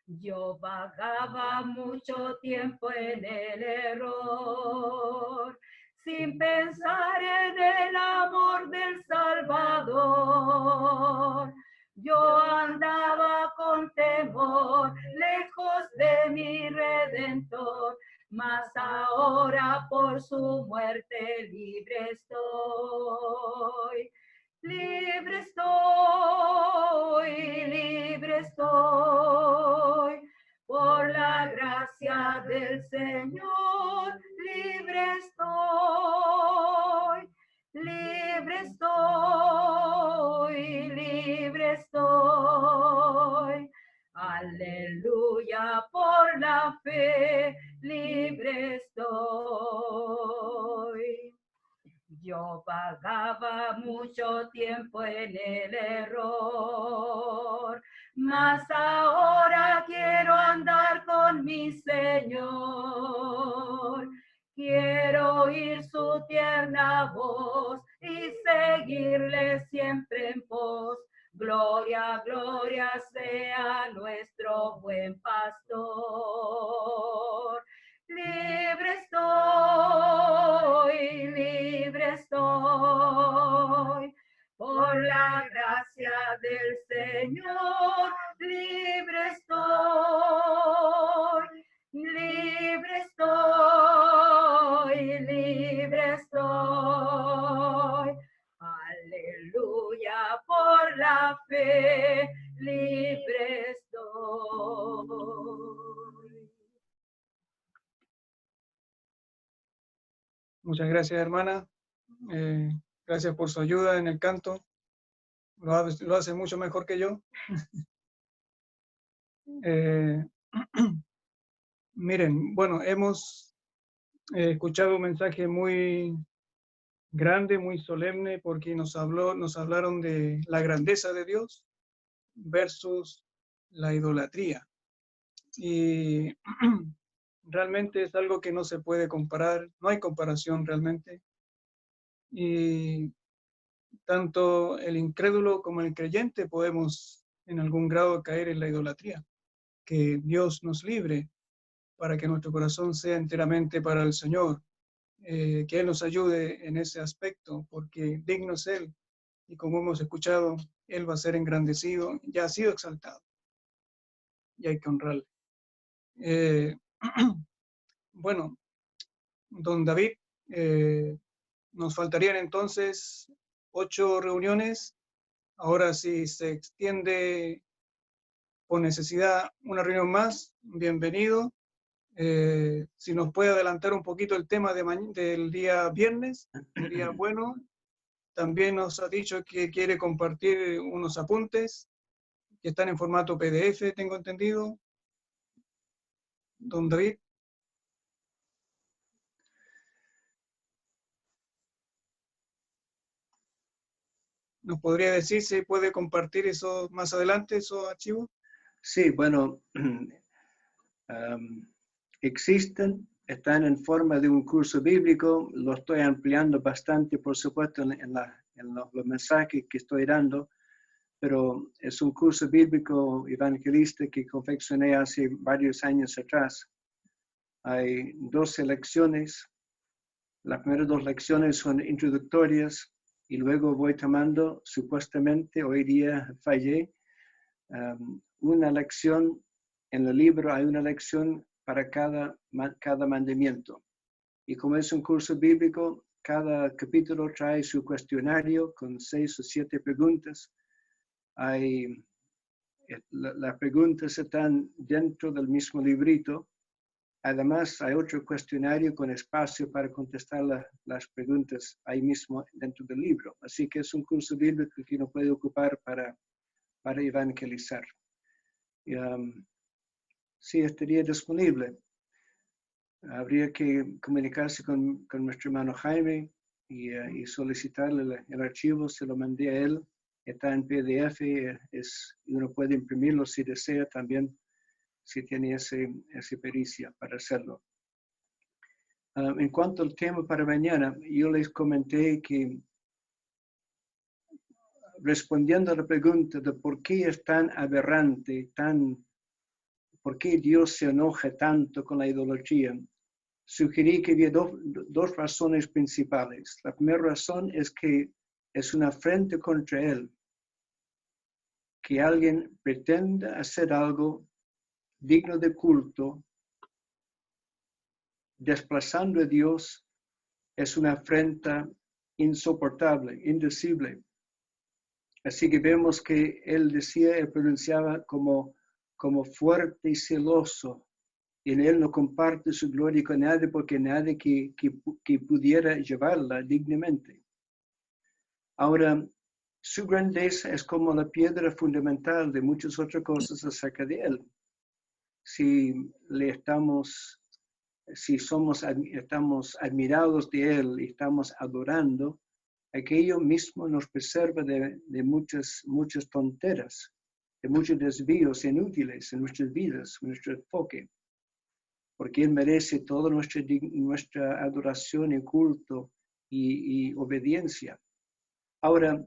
Yo vagaba mucho tiempo en el error, sin pensar en el amor del Salvador. Yo andaba con temor, lejos de mi Redentor, mas ahora por su muerte libre estoy. Libre estoy, por la gracia del Señor, libre estoy, libre estoy, libre estoy. Aleluya, por la fe, libre estoy. Yo vagaba mucho tiempo en el error, mas ahora quiero andar con mi Señor. Quiero oír su tierna voz y seguirle siempre en pos. Gloria, gloria sea nuestro buen pastor. Libre estoy, por la gracia del Señor, libre estoy, libre estoy, libre estoy. Aleluya, por la fe, libre estoy. Muchas gracias, hermana. Gracias por su ayuda en el canto. Lo hace mucho mejor que yo. Miren, bueno, hemos escuchado un mensaje muy grande, muy solemne, porque nos hablaron de la grandeza de Dios versus la idolatría. Y realmente es algo que no se puede comparar, no hay comparación realmente. Y tanto el incrédulo como el creyente podemos en algún grado caer en la idolatría. Que Dios nos libre para que nuestro corazón sea enteramente para el Señor. Que Él nos ayude en ese aspecto, porque digno es Él. Y como hemos escuchado, Él va a ser engrandecido, ya ha sido exaltado. Y hay que honrarle. Bueno, don David, nos faltarían entonces 8 reuniones. Ahora, si se extiende por necesidad una reunión más, bienvenido. Si nos puede adelantar un poquito el tema del día viernes, sería bueno. También nos ha dicho que quiere compartir unos apuntes que están en formato PDF, tengo entendido. Don David. ¿Nos podría decir si puede compartir eso más adelante, esos archivos? Sí, bueno, existen, están en forma de un curso bíblico, lo estoy ampliando bastante, por supuesto, en los mensajes que estoy dando, pero es un curso bíblico evangelista que confeccioné hace varios años atrás. Hay 12 lecciones. Las primeras 2 lecciones son introductorias y luego voy tomando, supuestamente, hoy día fallé, una lección. En el libro hay una lección para cada mandamiento. Y como es un curso bíblico, cada capítulo trae su cuestionario con 6 o 7 preguntas. Las preguntas están dentro del mismo librito. Además, hay otro cuestionario con espacio para contestar las preguntas ahí mismo dentro del libro. Así que es un curso bíblico que uno puede ocupar para evangelizar. Sí, estaría disponible. Habría que comunicarse con nuestro hermano Jaime y solicitarle el archivo. Se lo mandé a él. Está en PDF. Uno puede imprimirlo si desea también, si tiene esa pericia para hacerlo. En cuanto al tema para mañana, yo les comenté que respondiendo a la pregunta de por qué es tan aberrante, por qué Dios se enoja tanto con la idolatría, sugerí que había dos razones principales. La primera razón es que es una afrenta contra Él, que alguien pretenda hacer algo digno de culto, desplazando a Dios, es una afrenta insoportable, indecible. Así que vemos que él pronunciaba como fuerte y celoso. Y él no comparte su gloria con nadie porque nadie que pudiera llevarla dignamente. Ahora, su grandeza es como la piedra fundamental de muchas otras cosas acerca de él. Si estamos admirados de él y estamos adorando, aquello mismo nos preserva de muchas tonteras, de muchos desvíos inútiles en nuestras vidas, en nuestro enfoque, porque Él merece toda nuestra adoración y culto y obediencia. Ahora,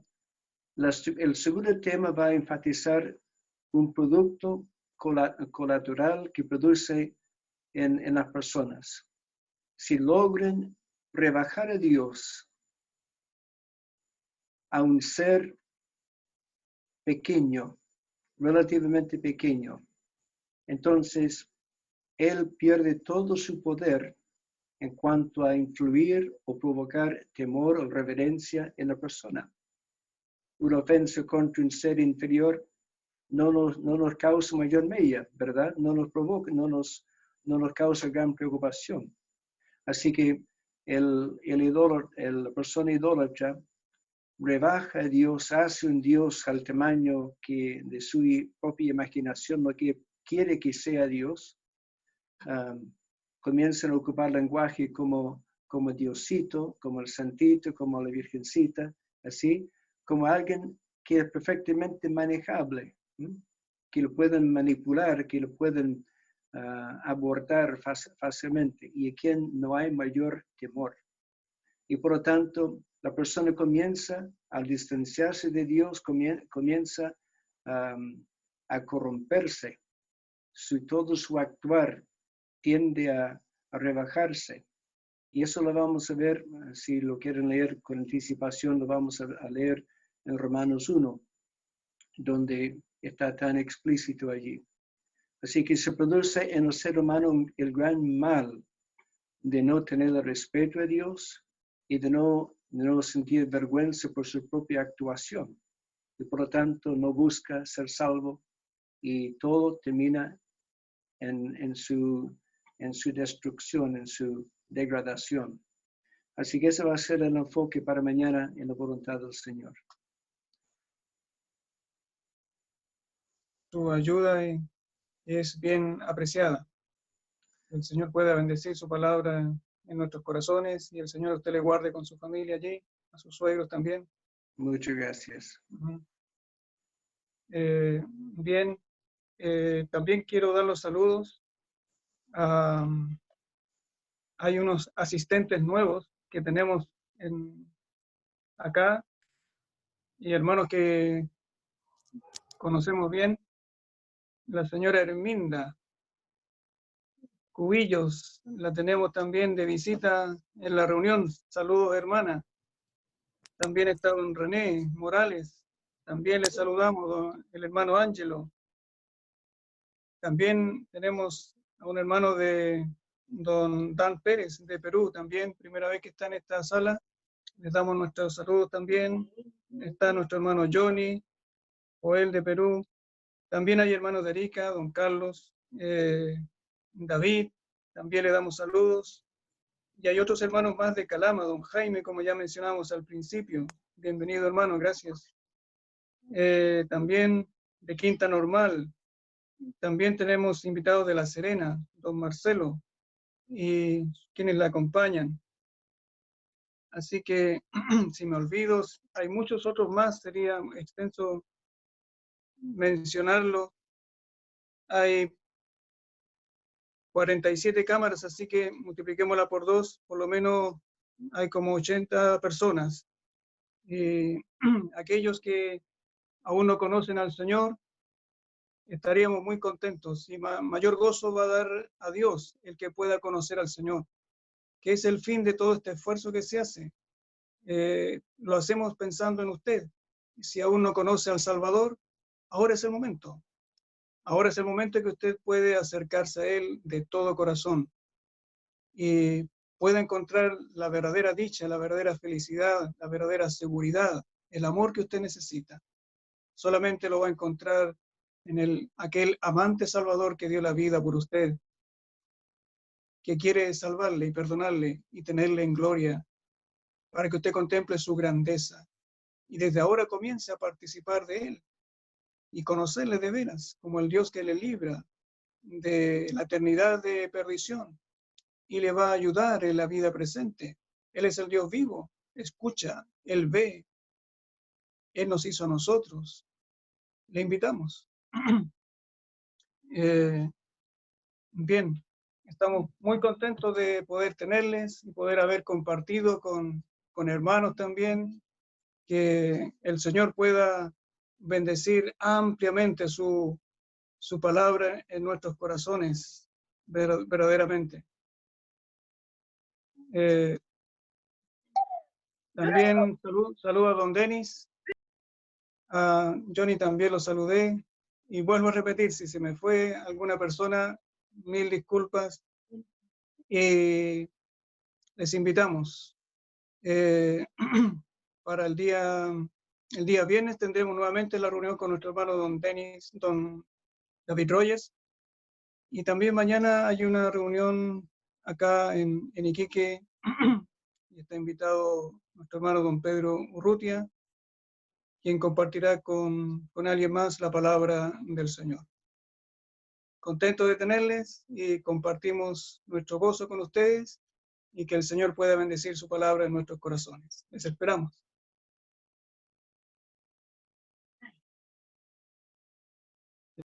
el segundo tema va a enfatizar un producto colateral que produce en las personas. Si logran rebajar a Dios a un ser pequeño, relativamente pequeño, entonces él pierde todo su poder en cuanto a influir o provocar temor o reverencia en la persona. Una ofensa contra un ser inferior no nos causa mayor mella, ¿verdad? No nos provoca, no nos causa gran preocupación. Así que la persona idólatra rebaja a Dios, hace un Dios al tamaño que de su propia imaginación no quiere quiere que sea Dios, comienzan a ocupar lenguaje como Diosito, como el Santito, como la Virgencita, así, como alguien que es perfectamente manejable, que lo pueden manipular, que lo pueden abordar fácilmente y a quien no hay mayor temor. Y por lo tanto, la persona comienza, al distanciarse de Dios, comienza a corromperse. Todo su actuar tiende a rebajarse. Y eso lo vamos a ver, si lo quieren leer con anticipación, lo vamos a leer en Romanos 1, donde está tan explícito allí. Así que se produce en el ser humano el gran mal de no tener el respeto a Dios y de no sentir vergüenza por su propia actuación. Y por lo tanto no busca ser salvo y todo termina en su destrucción, en su degradación. Así que ese va a ser el enfoque para mañana en la voluntad del Señor. Su ayuda es bien apreciada. El Señor pueda bendecir su palabra en nuestros corazones y el Señor a usted le guarde con su familia allí, a sus suegros también. Muchas gracias. Bien, también quiero dar los saludos. Hay unos asistentes nuevos que tenemos acá y hermanos que conocemos bien. La señora Herminda Cubillos, la tenemos también de visita en la reunión. Saludos, hermana. También está don René Morales. También le saludamos, el hermano Ángelo. También tenemos a un hermano de don Dan Pérez de Perú, también primera vez que está en esta sala. Les damos nuestros saludos también. Está nuestro hermano Johnny, Joel de Perú. También hay hermanos de Arica, don Carlos, David, también le damos saludos. Y hay otros hermanos más de Calama, don Jaime, como ya mencionamos al principio. Bienvenido, hermano, gracias. También de Quinta Normal. También tenemos invitados de La Serena, don Marcelo, y quienes la acompañan. Así que, si me olvido, hay muchos otros más, sería extenso mencionarlo. Hay 47 cámaras, así que multipliquémosla por 2, por lo menos hay como 80 personas. Y aquellos que aún no conocen al Señor, estaríamos muy contentos y mayor gozo va a dar a Dios el que pueda conocer al Señor, que es el fin de todo este esfuerzo que se hace. Lo hacemos pensando en usted. Si aún no conoce al Salvador, ahora es el momento. Ahora es el momento en que usted puede acercarse a Él de todo corazón y pueda encontrar la verdadera dicha, la verdadera felicidad, la verdadera seguridad, el amor que usted necesita. Solamente lo va a encontrar en aquel amante Salvador que dio la vida por usted, que quiere salvarle y perdonarle y tenerle en gloria, para que usted contemple su grandeza y desde ahora comience a participar de Él y conocerle de veras como el Dios que le libra de la eternidad de perdición y le va a ayudar en la vida presente. Él es el Dios vivo, escucha, Él ve, Él nos hizo a nosotros. Le invitamos. Bien, estamos muy contentos de poder tenerles y poder haber compartido con hermanos también, que el Señor pueda bendecir ampliamente su palabra en nuestros corazones, verdaderamente. También saludo a don Denis, a Johnny también lo saludé, y vuelvo a repetir, si se me fue alguna persona, mil disculpas, y les invitamos. Para el día viernes tendremos nuevamente la reunión con nuestro hermano don David Rogers, y también mañana hay una reunión acá en Iquique, y está invitado nuestro hermano don Pedro Urrutia, quien compartirá con alguien más la palabra del Señor. contentos de tenerles y compartimos nuestro gozo con ustedes y que el Señor pueda bendecir su palabra en nuestros corazones. Les esperamos.